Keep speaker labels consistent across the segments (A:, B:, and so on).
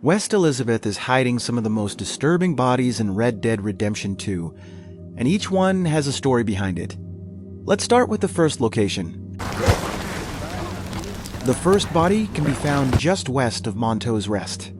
A: West Elizabeth is hiding some of the most disturbing bodies in Red Dead Redemption 2, and each one has a story behind it. Let's start with the first location. The first body can be found just west of Monto's Rest.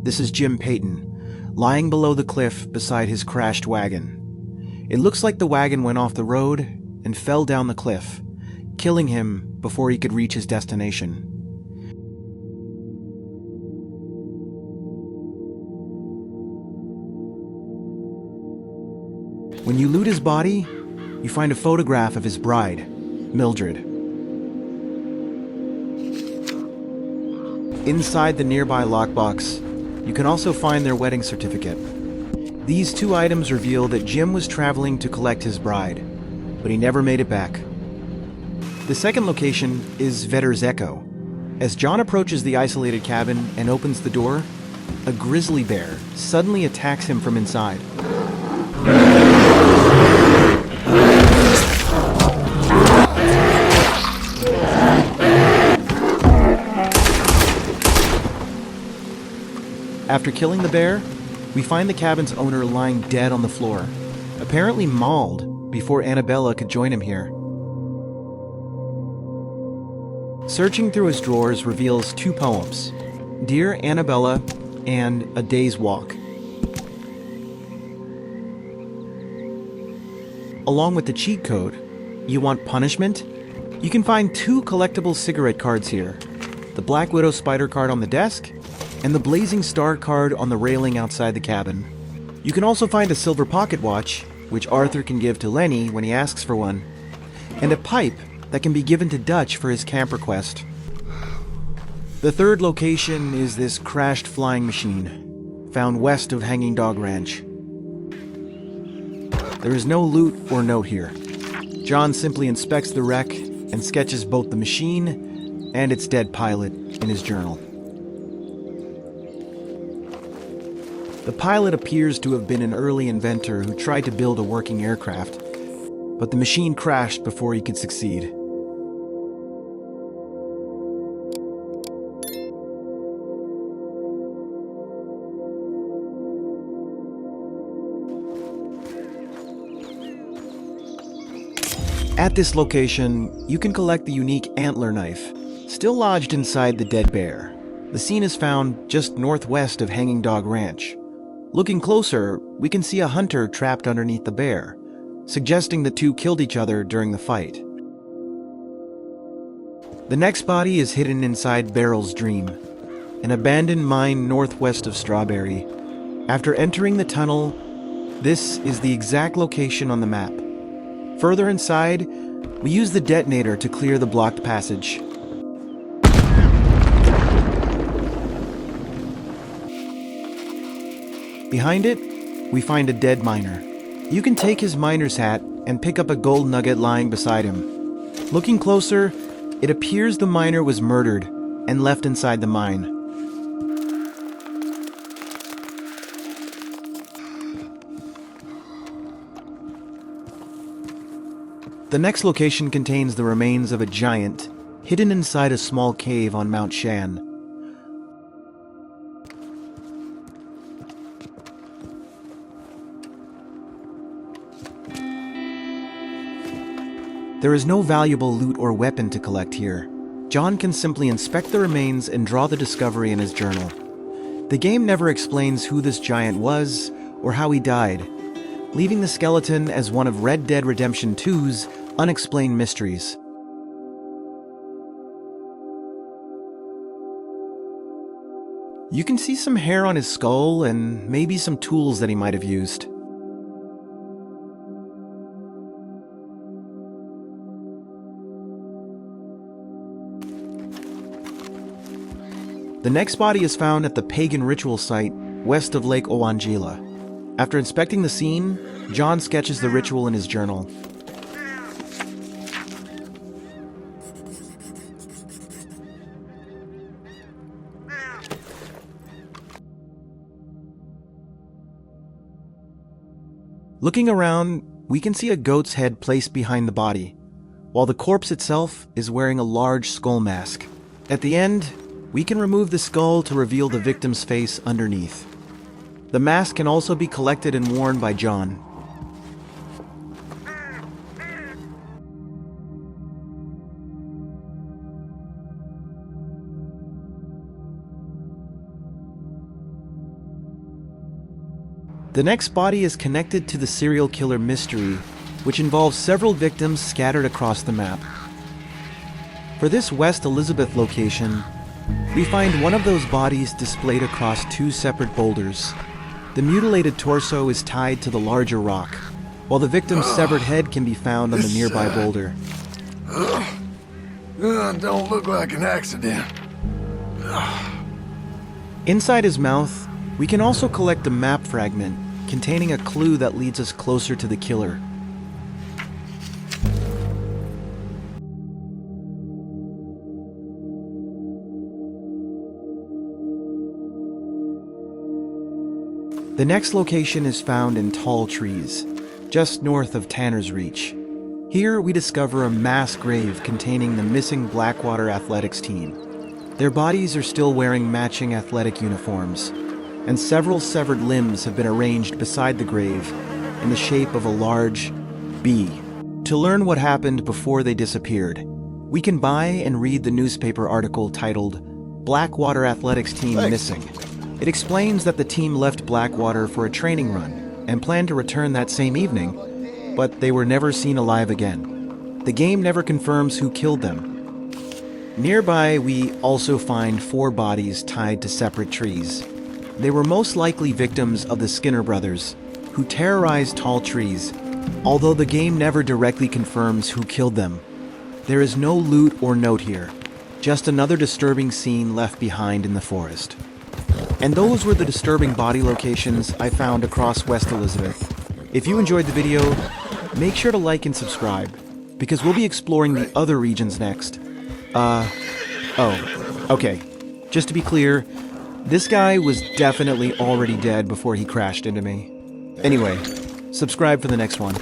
A: This is Jim Peyton, lying below the cliff beside his crashed wagon. It looks like the wagon went off the road and fell down the cliff, killing him before he could reach his destination. When you loot his body, you find a photograph of his bride, Mildred. Inside the nearby lockbox, you can also find their wedding certificate. These two items reveal that Jim was traveling to collect his bride, but he never made it back. The second location is Vetter's Echo. As John approaches the isolated cabin and opens the door, a grizzly bear suddenly attacks him from inside. After killing the bear, we find the cabin's owner lying dead on the floor, apparently mauled before Annabella could join him here. Searching through his drawers reveals two poems, Dear Annabella and A Day's Walk. Along with the cheat code, You Want Punishment? You can find two collectible cigarette cards here, the Black Widow spider card on the desk, and the Blazing Star card on the railing outside the cabin. You can also find a silver pocket watch, which Arthur can give to Lenny when he asks for one, and a pipe that can be given to Dutch for his camp request. The third location is this crashed flying machine, found west of Hanging Dog Ranch. There is no loot or note here. John simply inspects the wreck and sketches both the machine and its dead pilot in his journal. The pilot appears to have been an early inventor who tried to build a working aircraft, but the machine crashed before he could succeed. At this location, you can collect the unique Antler knife, still lodged inside the dead bear. The scene is found just northwest of Hanging Dog Ranch. Looking closer, we can see a hunter trapped underneath the bear, suggesting the two killed each other during the fight. The next body is hidden inside Beryl's Dream, an abandoned mine northwest of Strawberry. After entering the tunnel, this is the exact location on the map. Further inside, we use the detonator to clear the blocked passage. Behind it, we find a dead miner. You can take his miner's hat and pick up a gold nugget lying beside him. Looking closer, it appears the miner was murdered and left inside the mine. The next location contains the remains of a giant hidden inside a small cave on Mount Shann. There is no valuable loot or weapon to collect here. John can simply inspect the remains and draw the discovery in his journal. The game never explains who this giant was or how he died, leaving the skeleton as one of Red Dead Redemption 2's unexplained mysteries. You can see some hair on his skull and maybe some tools that he might have used. The next body is found at the Pagan ritual site west of Lake Owangila. After inspecting the scene, John sketches the ritual in his journal. Looking around, we can see a goat's head placed behind the body, while the corpse itself is wearing a large skull mask. At the end, we can remove the skull to reveal the victim's face underneath. The mask can also be collected and worn by John. The next body is connected to the serial killer mystery, which involves several victims scattered across the map. For this West Elizabeth location, we find one of those bodies displayed across two separate boulders. The mutilated torso is tied to the larger rock, while the victim's severed head can be found on the nearby boulder.
B: Don't look like an accident.
A: Inside his mouth, we can also collect a map fragment containing a clue that leads us closer to the killer. The next location is found in Tall Trees, just north of Tanner's Reach. Here we discover a mass grave containing the missing Blackwater athletics team. Their bodies are still wearing matching athletic uniforms, and several severed limbs have been arranged beside the grave in the shape of a large B. To learn what happened before they disappeared, we can buy and read the newspaper article titled Blackwater Athletics Team Missing. It explains that the team left Blackwater for a training run and planned to return that same evening, but they were never seen alive again. The game never confirms who killed them. Nearby, we also find 4 bodies tied to separate trees. They were most likely victims of the Skinner brothers, who terrorized Tall Trees, although the game never directly confirms who killed them. There is no loot or note here, just another disturbing scene left behind in the forest. And those were the disturbing body locations I found across West Elizabeth. If you enjoyed the video, make sure to like and subscribe, because we'll be exploring the other regions next. Okay, just to be clear, this guy was definitely already dead before he crashed into me. Anyway, subscribe for the next one.